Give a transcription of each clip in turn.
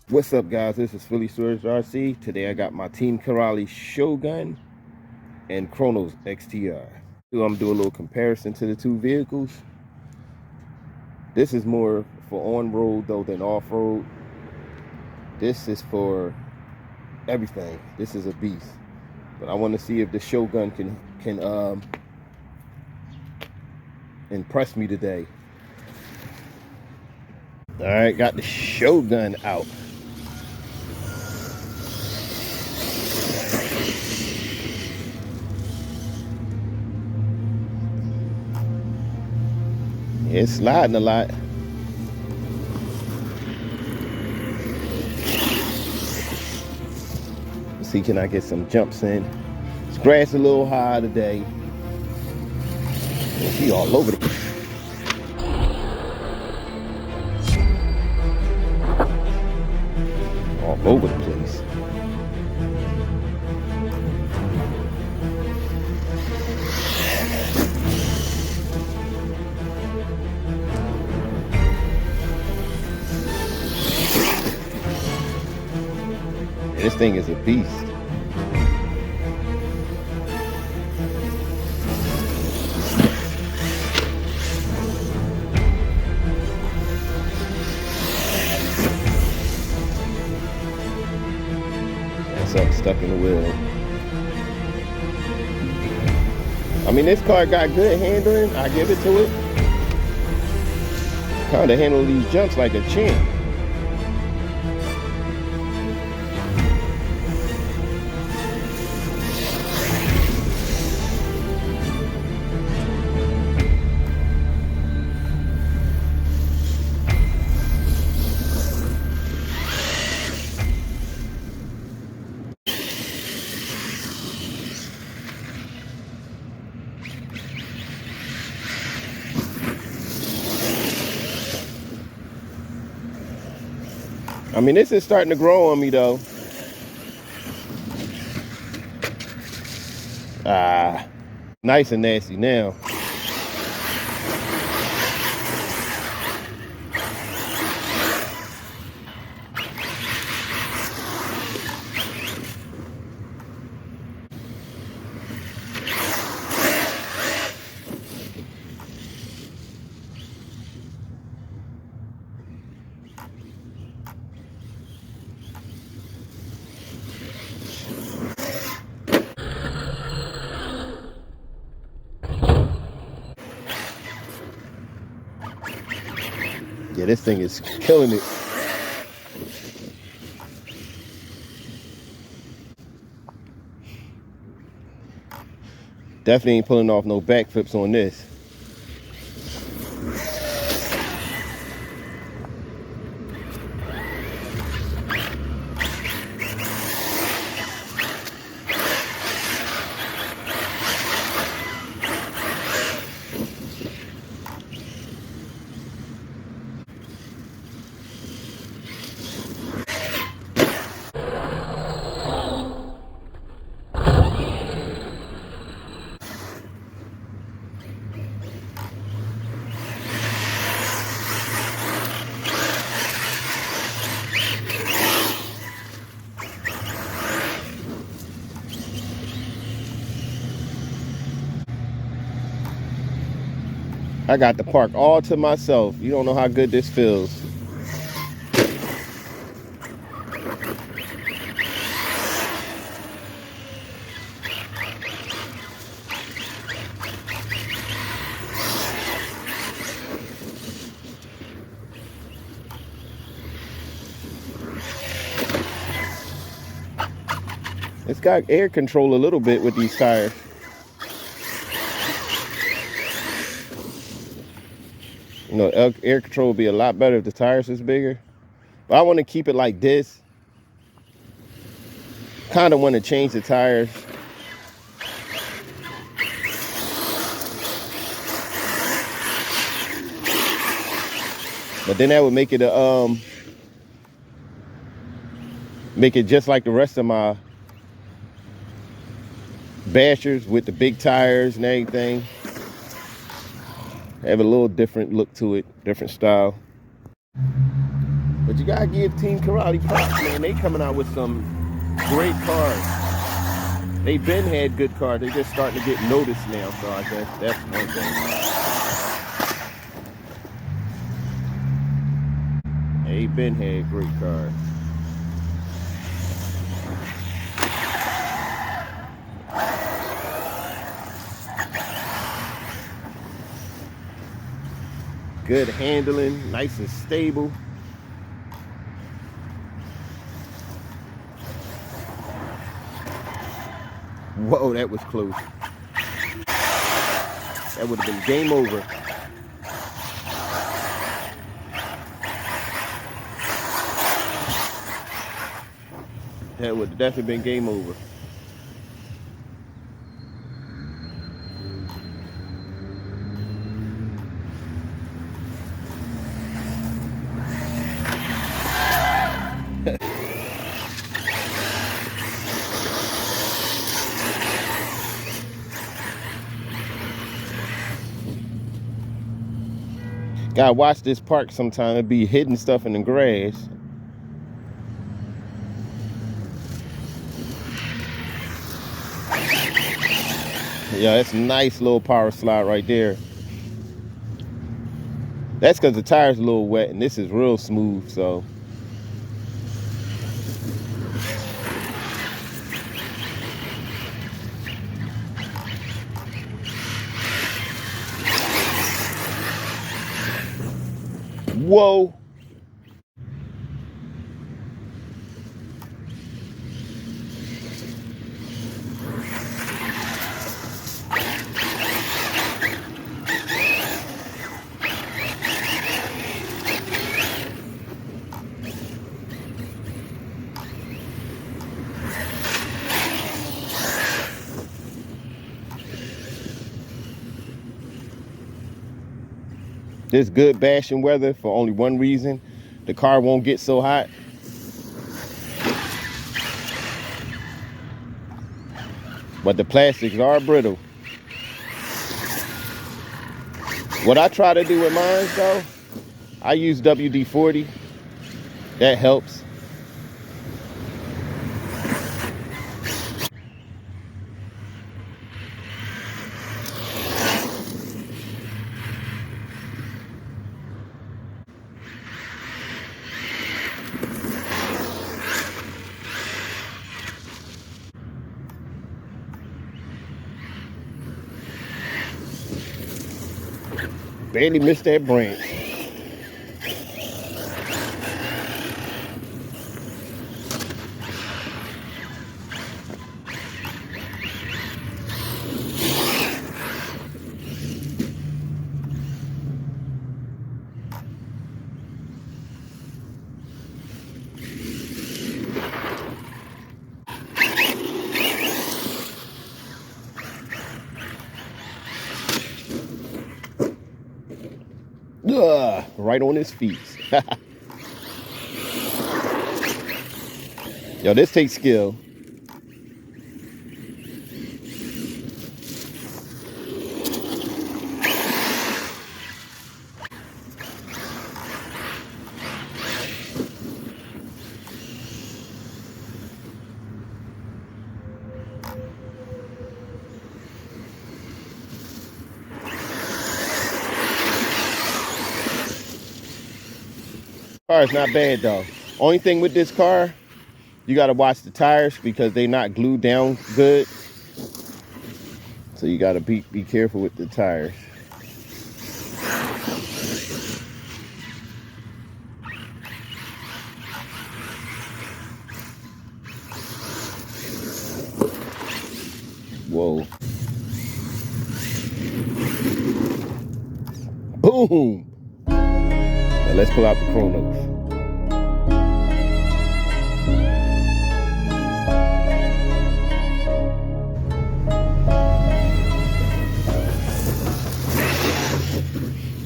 What's up, guys? This is Phillyswords RC. Today I got my Team Karali Shogun and Kronos XTR. I'm gonna do a little comparison to the two vehicles. This is more for on-road though than off-road. This is for everything. This is a beast. But I want to see if the Shogun can impress me today. All right, got the Shogun out. It's sliding a lot. Let's see, can I get some jumps in? This grass a little high today. She all over the place. All over the place. This thing is a beast. That's something stuck in the wheel. I mean, this car got good handling. I give it to it. Kind of handle these jumps like a champ. I mean, this is starting to grow on me though. Nice and nasty now. Yeah, this thing is killing it. Definitely ain't pulling off no backflips on this. I got the park all to myself. You don't know how good this feels. It's got air control a little bit with these tires. You know, air control would be a lot better if the tires was bigger. But I want to keep it like this. Kind of want to change the tires. But then that would make it make it just like the rest of my bashers with the big tires and everything. Have a little different look to it, different style. But you gotta give Team Karate props, man. They coming out with some great cars. They been had good cars. They just starting to get noticed now. So I guess that's one thing. They been had great cars. Good handling, nice and stable. Whoa, that was close. That would have been game over. That would have definitely been game over. Gotta watch this park sometime. It be hidden stuff in the grass. Yeah, that's a nice little power slide right there. That's because the tire's a little wet and this is real smooth, so. Whoa. This good bashing weather for only one reason. The car won't get so hot. But the plastics are brittle. What I try to do with mine though, I use WD-40. That helps. Barely missed that branch. Right on his feet. Yo, this takes skill. Car is not bad though. Only thing with this car, you gotta watch the tires because they're not glued down good. So you gotta be careful with the tires. Whoa. Boom. Now let's pull out the Chronos.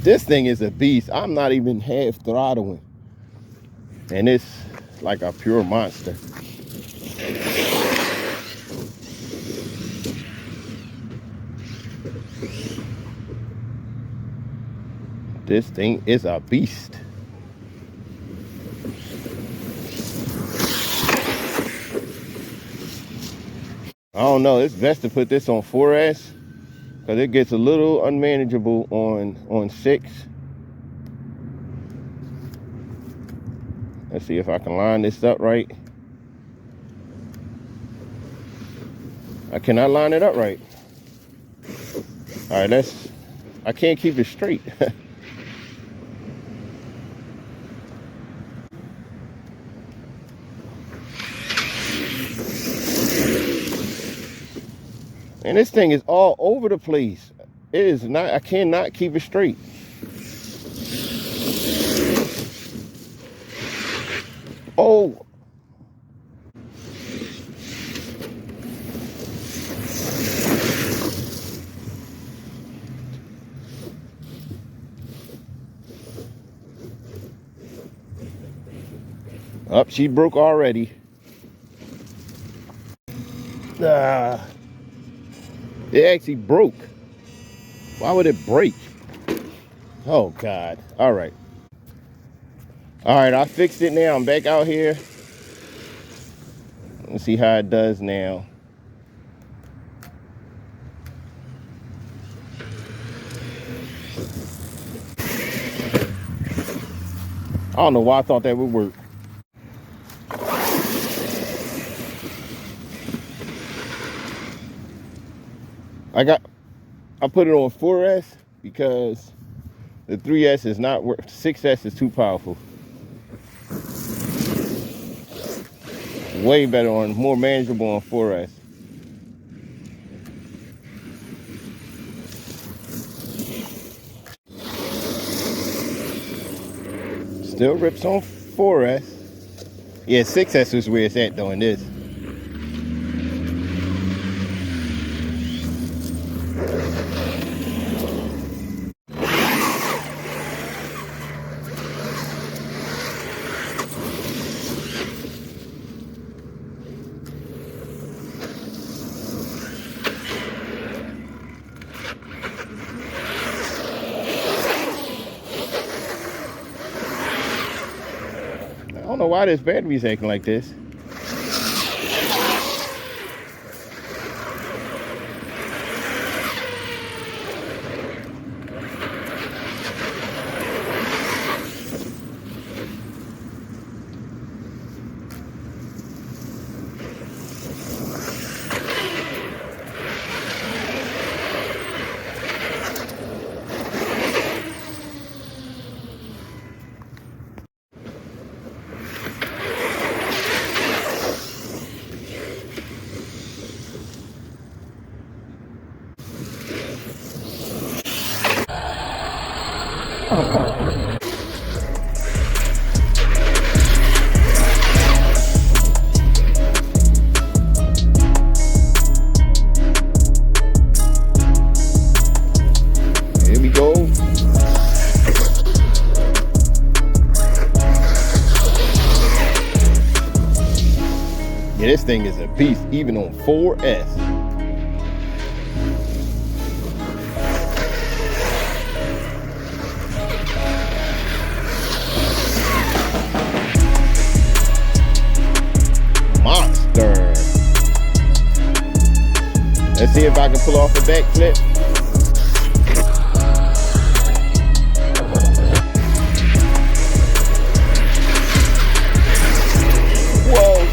This thing is a beast. I'm not even half throttling. And it's like a pure monster. This thing is a beast. I don't know. It's best to put this on 4S because it gets a little unmanageable on 6. Let's see if I can line this up right. I cannot line it up right. All right, I can't keep it straight. And this thing is all over the place. It is not, I cannot keep it straight. Oh. Up, she broke already. It actually broke. Why would it break? Oh God. All right, I fixed it now. I'm back out here. Let's see how it does now. I don't know why I thought that would work. I put it on 4S because the 3S is not worth. 6S is too powerful. Way better on, more manageable on 4S. Still rips on 4S. Yeah, 6S is where it's at doing this. I don't know why this battery's acting like this. Here we go. Yeah, this thing is a beast, even on 4S. Let's see if I can pull off the backflip. Whoa.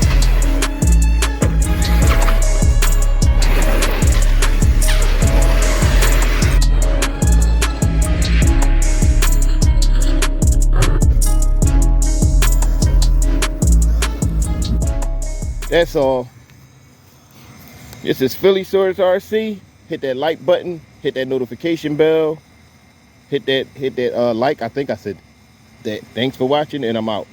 That's all. This is Phillyswords RC. Hit that like button, hit that notification bell, hit that like. I think I said that. Thanks for watching, and I'm out.